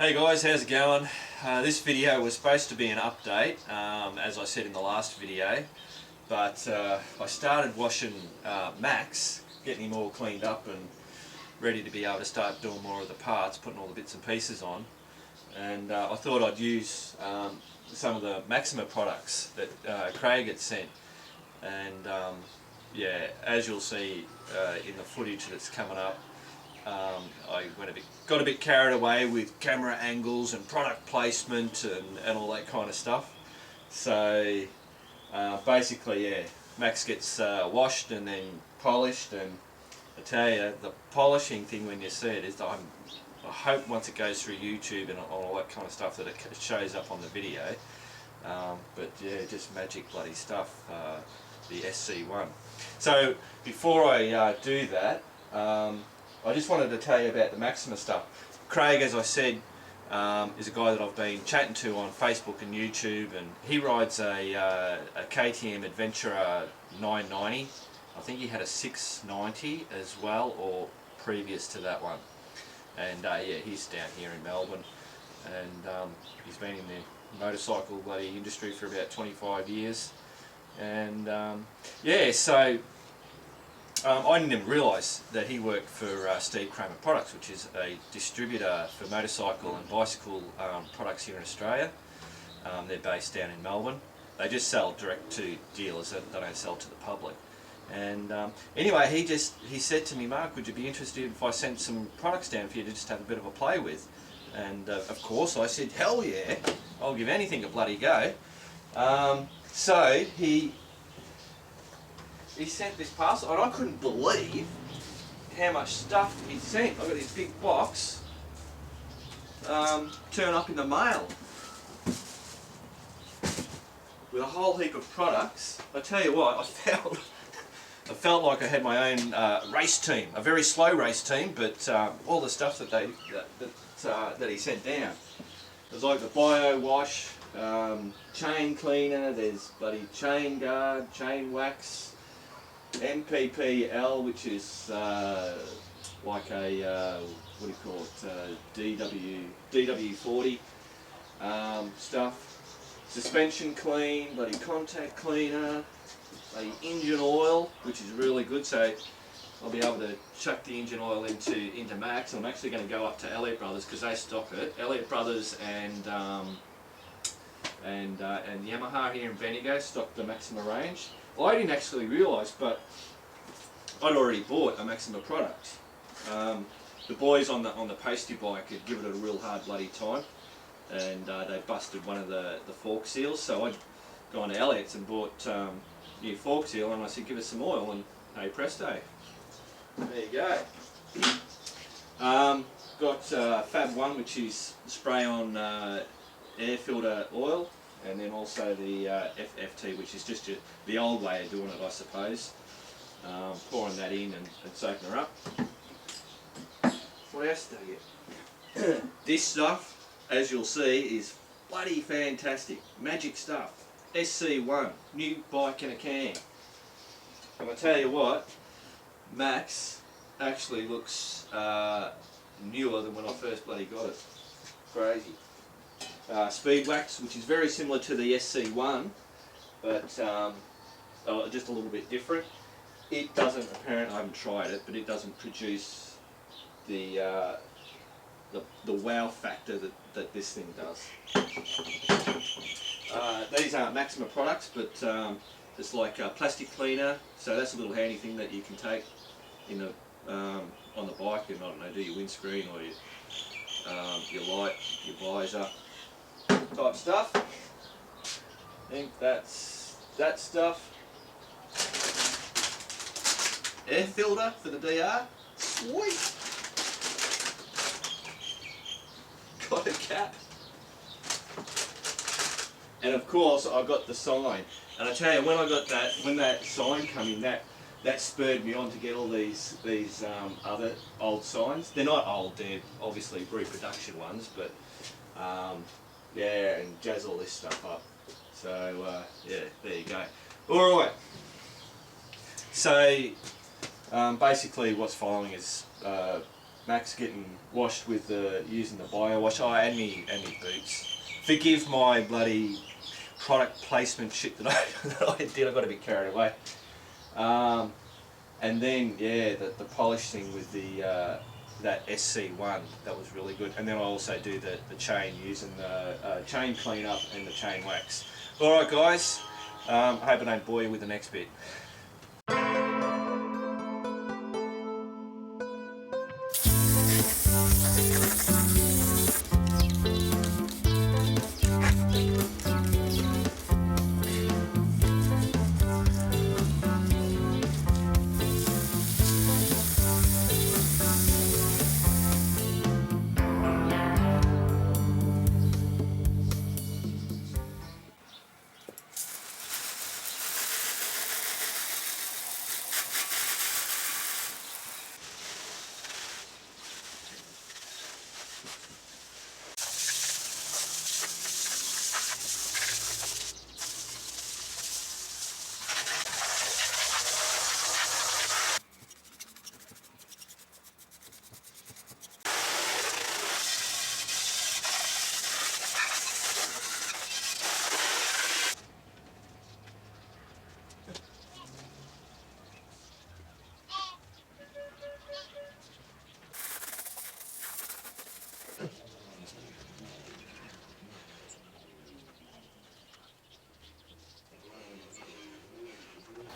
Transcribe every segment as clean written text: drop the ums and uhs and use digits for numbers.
Hey guys, how's it going? This video was supposed to be an update, as I said in the last video, but I started washing Max, getting him all cleaned up and ready to be able to start doing more of the parts, putting all the bits and pieces on, and I thought I'd use some of the Maxima products that Craig had sent, and yeah, as you'll see in the footage that's coming up, I got a bit carried away with camera angles and product placement and all that kind of stuff. So basically, yeah, Max gets washed and then polished, and I tell you, the polishing thing when you see it is, I hope once it goes through YouTube and all that kind of stuff that it shows up on the video. But yeah, just magic bloody stuff, the SC1. So before I do that, I just wanted to tell you about the Maxima stuff. Craig, as I said, is a guy that I've been chatting to on Facebook and YouTube, and he rides a KTM Adventurer 990. I think he had a 690 as well, or previous to that one. And yeah, he's down here in Melbourne, and he's been in the motorcycle bloody industry for about 25 years. And yeah, so I didn't even realise that he worked for Steve Kramer Products, which is a distributor for motorcycle and bicycle products here in Australia. They're based down in Melbourne. They just sell direct to dealers, they don't sell to the public. And anyway, he said to me, Mark, would you be interested if I sent some products down for you to just have a bit of a play with? And of course I said, hell yeah, I'll give anything a bloody go. So he sent this parcel, and I couldn't believe how much stuff he sent. I got this big box turn up in the mail with a whole heap of products. I tell you what, I felt like I had my own race team, a very slow race team, but all the stuff that he sent down. There's like the bio wash, chain cleaner, there's bloody chain guard, chain wax, MPPL, which is like a what do you call it, DW40 stuff, suspension clean, bloody contact cleaner, bloody engine oil, which is really good. So I'll be able to chuck the engine oil into Max. I'm actually going to go up to Elliott Brothers because they stock it. Elliott Brothers and Yamaha here in Bendigo stock the Maxima range. I didn't actually realise, but I'd already bought a Maxima product. The boys on the pasty bike had given it a real hard bloody time, and they busted one of the fork seals. So I'd gone to Elliott's and bought new fork seal, and I said, give us some oil, and hey presto, there you go. Got Fab 1, which is spray on air filter oil, and then also the FFT, which is just the old way of doing it, I suppose. Pouring that in and soaking her up. What else do I get? This stuff, as you'll see, is bloody fantastic. Magic stuff. SC1, new bike in a can. And I tell you what, Max actually looks newer than when I first bloody got it. Crazy. Speed wax, which is very similar to the SC1, but just a little bit different. It doesn't, apparently, I haven't tried it, but it doesn't produce the wow factor that this thing does. These aren't Maxima products, but it's like a plastic cleaner, so that's a little handy thing that you can take in the on the bike and, I don't know, do your windscreen or your light, your visor type stuff. I think that's that stuff. Air filter for the DR. Sweet. Got a cap. And of course I got the sign. And I tell you, when that sign came in, that spurred me on to get all these other old signs. They're not old, they're obviously reproduction ones, but yeah, and jazz all this stuff up. So yeah, there you go. Alright, so basically what's following is Max getting washed with using the bio wash. Oh, and me boots. Forgive my bloody product placement shit that I did. I got a bit carried away. And then yeah, the polish thing with the that SC1, that was really good. And then I also do the chain using the chain cleanup and the chain wax. All right, guys. I hope I don't bore you with the next bit.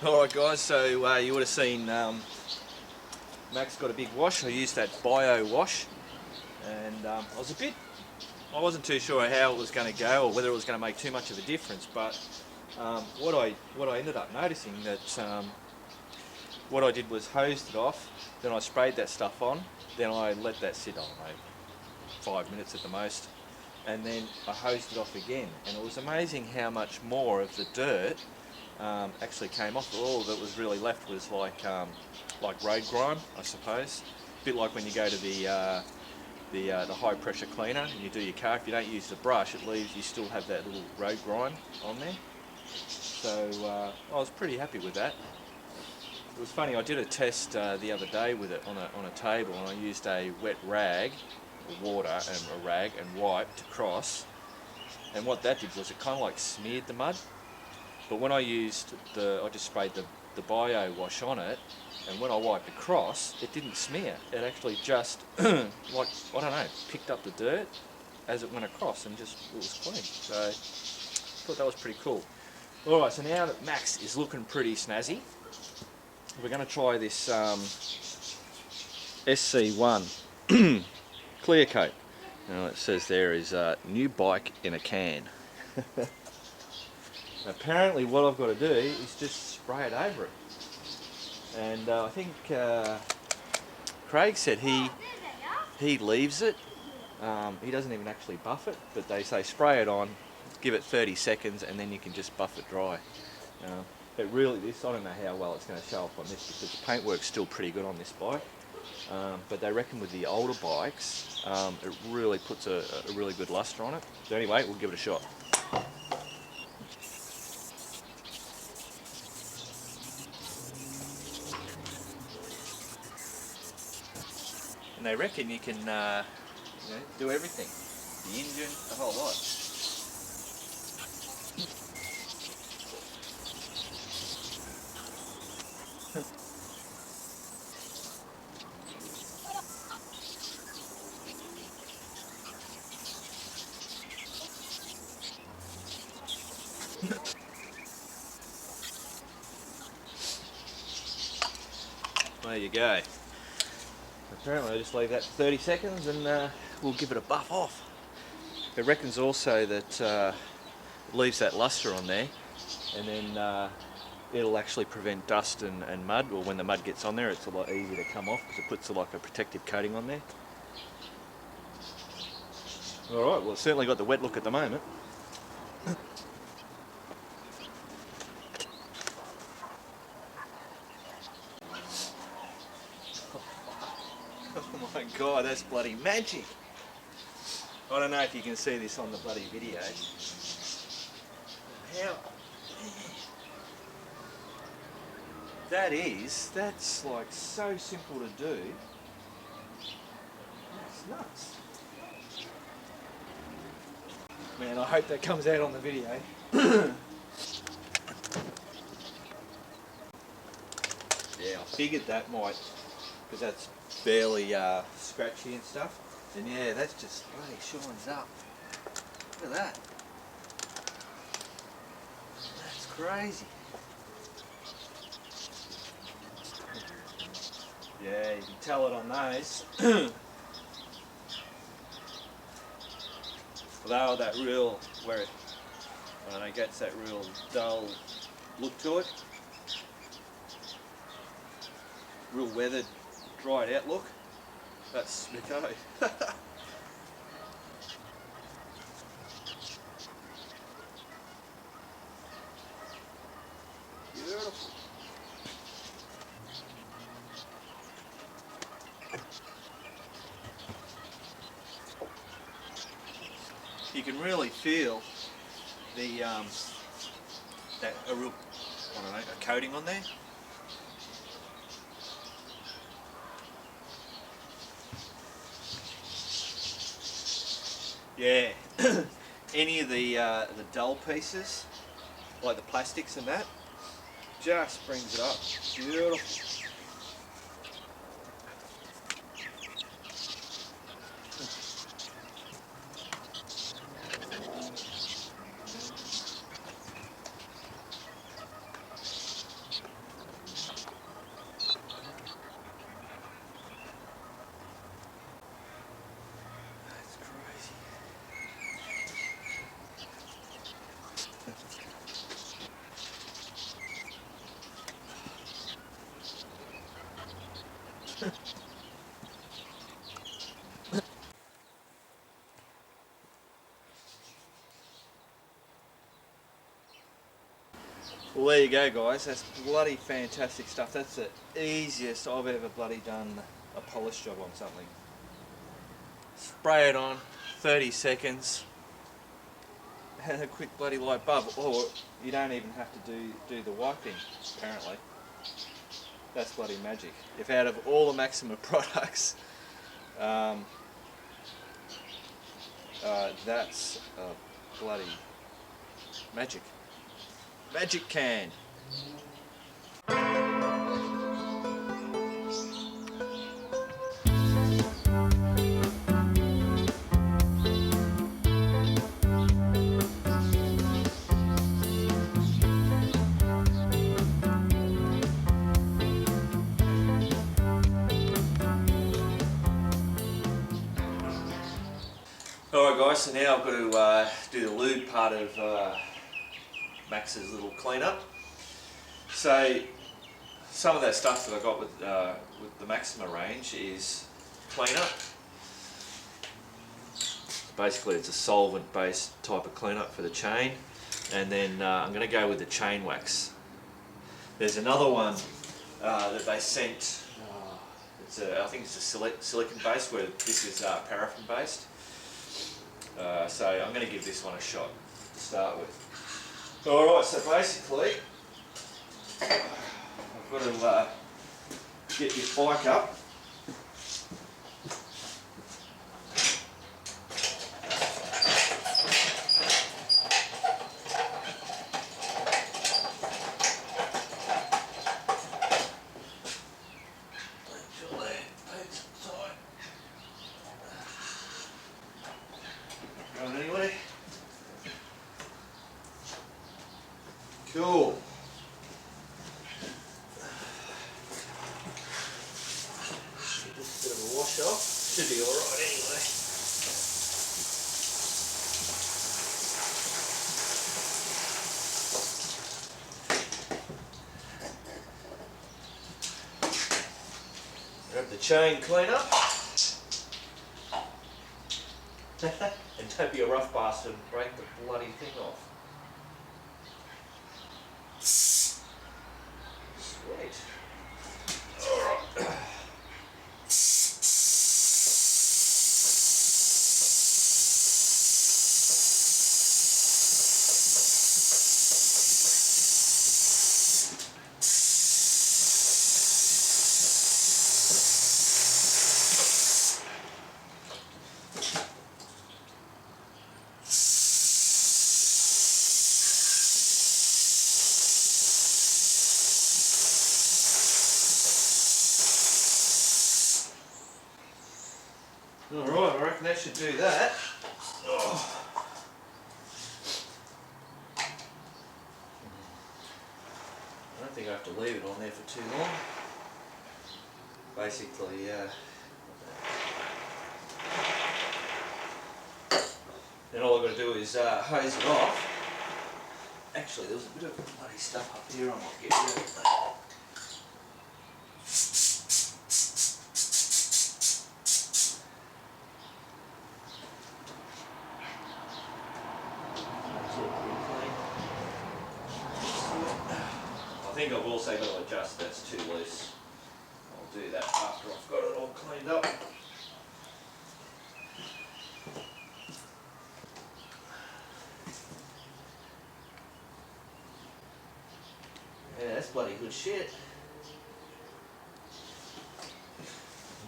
Alright guys, so you would have seen Max got a big wash. I used that bio wash, and I wasn't too sure how it was going to go or whether it was going to make too much of a difference, but what I ended up noticing that what I did was hosed it off, then I sprayed that stuff on, then I let that sit, I don't know, 5 minutes at the most, and then I hosed it off again, and it was amazing how much more of the dirt actually came off. All that was really left was like road grime, I suppose. A bit like when you go to the high pressure cleaner and you do your car. If you don't use the brush, it leaves, you still have that little road grime on there. So I was pretty happy with that. It was funny, I did a test the other day with it on a table, and I used a wet rag, or water and a rag, and wiped across, and what that did was it kind of like smeared the mud. But when I just sprayed the bio wash on it, and when I wiped across, it didn't smear. It actually just, like, I don't know, picked up the dirt as it went across, and just, it was clean. So I thought that was pretty cool. Alright, so now that Max is looking pretty snazzy, we're going to try this SC1 clear coat. Now it says there is a new bike in a can. Apparently what I've got to do is just spray it over it. And I think Craig said he leaves it. He doesn't even actually buff it, but they say spray it on, give it 30 seconds, and then you can just buff it dry. It really, I don't know how well it's going to show up on this, because the paintwork's still pretty good on this bike. But they reckon with the older bikes, it really puts a really good luster on it. So anyway, we'll give it a shot. And they reckon you can do everything. The engine, the whole lot. There you go. Apparently I just leave that for 30 seconds and we'll give it a buff off. It reckons also that it leaves that luster on there, and then it'll actually prevent dust and mud, or when the mud gets on there it's a lot easier to come off because it puts like a protective coating on there. Alright, well it's certainly got the wet look at the moment. Oh my god, that's bloody magic! I don't know if you can see this on the bloody video. How? That's like so simple to do. It's nuts. Man, I hope that comes out on the video. Yeah, I figured that might, because that's barely scratchy and stuff. And yeah, that's just bloody shines up. Look at that. That's crazy. Yeah, you can tell it on those. They are that real, where it, I don't know, gets that real dull look to it. Real weathered, dried out look. That's Smicko. Beautiful. You can really feel the that a real, I don't know, a coating on there. Yeah, any of the dull pieces, like the plastics and that, just brings it up. Beautiful. That's crazy. Well, there you go, guys. That's bloody fantastic stuff. That's the easiest I've ever bloody done a polish job on something. Spray it on, 30 seconds, and a quick bloody light bulb. Or you don't even have to do the wiping, apparently. That's bloody magic. If out of all the Maxima products, that's bloody magic. Magic can. Alright guys, so now I've got to do the lube part of Max's little cleanup. So some of that stuff that I got with the Maxima range is cleanup. Basically it's a solvent based type of cleanup for the chain, and then I'm going to go with the chain wax. There's another one that they sent, I think it's a silicon based, where this is paraffin based. So I'm going to give this one a shot to start with. Alright, so basically I've got to get your bike up. Going anyway? Cool. Just a bit of a wash off. Should be alright anyway. Grab the chain cleaner. And don't be a rough bastard and break the bloody thing off. Sweet. Alright. Alright, I reckon that should do that. Oh. I don't think I have to leave it on there for too long. Basically, then all I've got to do is hose it off. Actually, there was a bit of bloody stuff up here I might get rid of. I think I've also got to adjust that's too loose. I'll do that after I've got it all cleaned up. Yeah, that's bloody good shit. I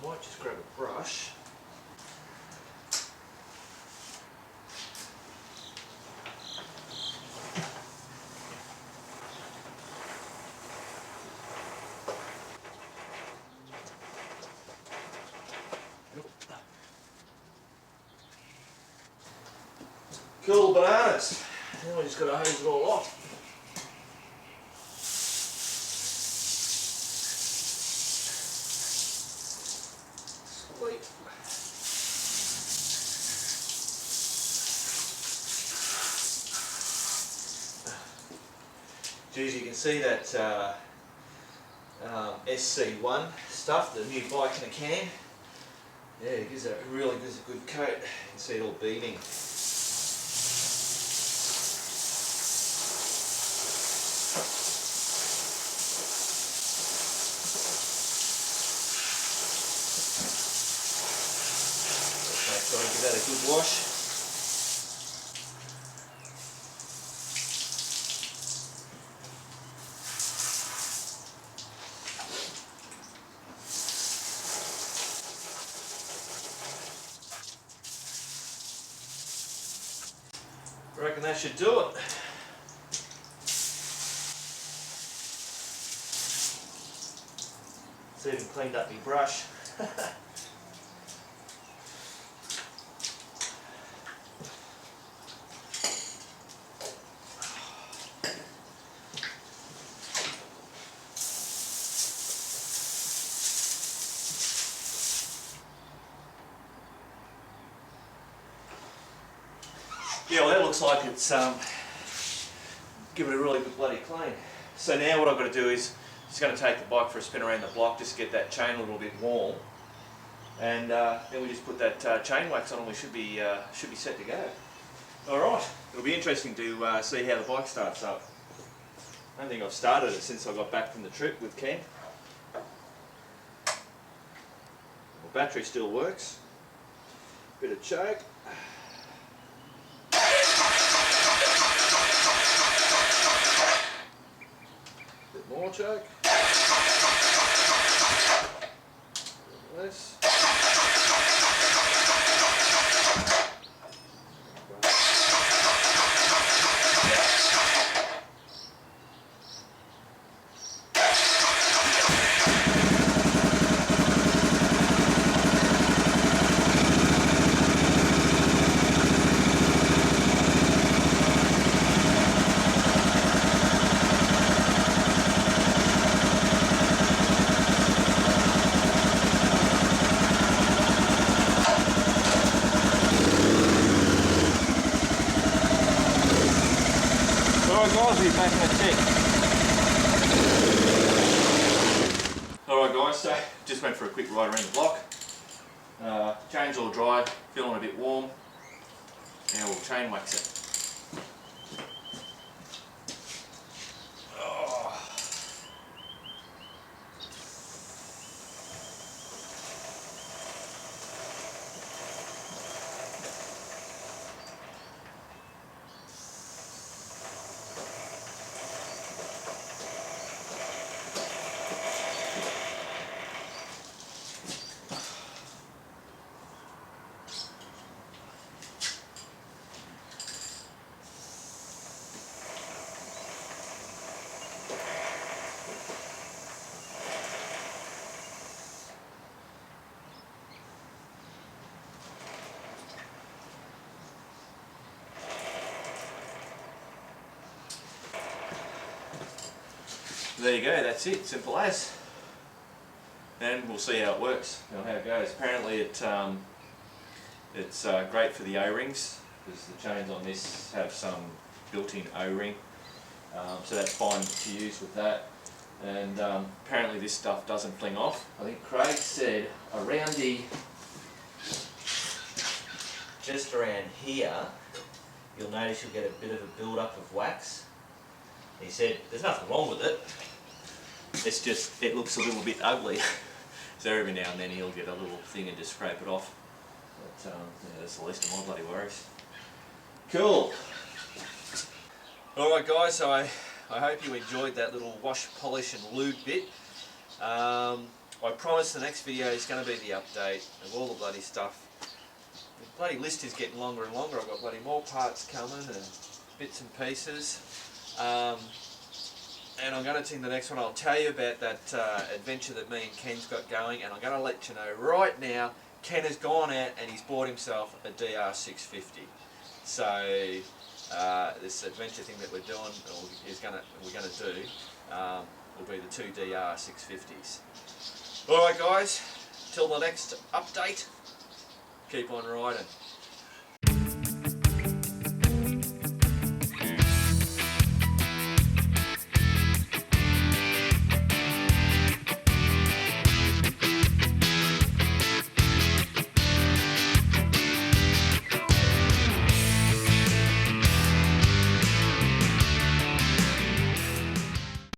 might just grab a brush. Cool bananas. Now we just got to hose it all off. Sweet. Geez, you can see that SC1 stuff, the new bike in a can. Yeah, it gives it really gives a good coat. You can see it all beading. So I'll give that a good wash. I reckon that should do it. It's even cleaned up my brush. Yeah, well that looks like it's given it a really good bloody clean. So now what I've got to do is just going to take the bike for a spin around the block just to get that chain a little bit warm, and then we just put that chain wax on and we should be set to go. Alright, it'll be interesting to see how the bike starts up. I don't think I've started it since I got back from the trip with Ken. The battery still works. Bit of choke. Bit more choke. Less. Guys, we're back in a tick. Alright guys, so just went for a quick ride around the block. Chain's all dry, feeling a bit warm. Now we'll chain wax it. there you go, that's it, simple as. And we'll see how it works, how it goes. Apparently it's great for the O-rings, because the chains on this have some built-in O-ring, so that's fine to use with that. And apparently this stuff doesn't fling off. I think Craig said around just around here, you'll notice you'll get a bit of a build-up of wax. He said there's nothing wrong with it, it's just, it looks a little bit ugly. So every now and then he'll get a little thing and just scrape it off. But yeah, that's the least of my bloody worries. Cool. Alright guys, so I hope you enjoyed that little wash, polish and lube bit. I promise the next video is going to be the update of all the bloody stuff. The bloody list is getting longer and longer. I've got bloody more parts coming and bits and pieces. And I'm going to, in the next one, I'll tell you about that adventure that me and Ken's got going, and I'm going to let you know right now, Ken has gone out and he's bought himself a DR650. So this adventure thing that we're doing, we're going to do, will be the two DR650s. Alright guys, till the next update, keep on riding.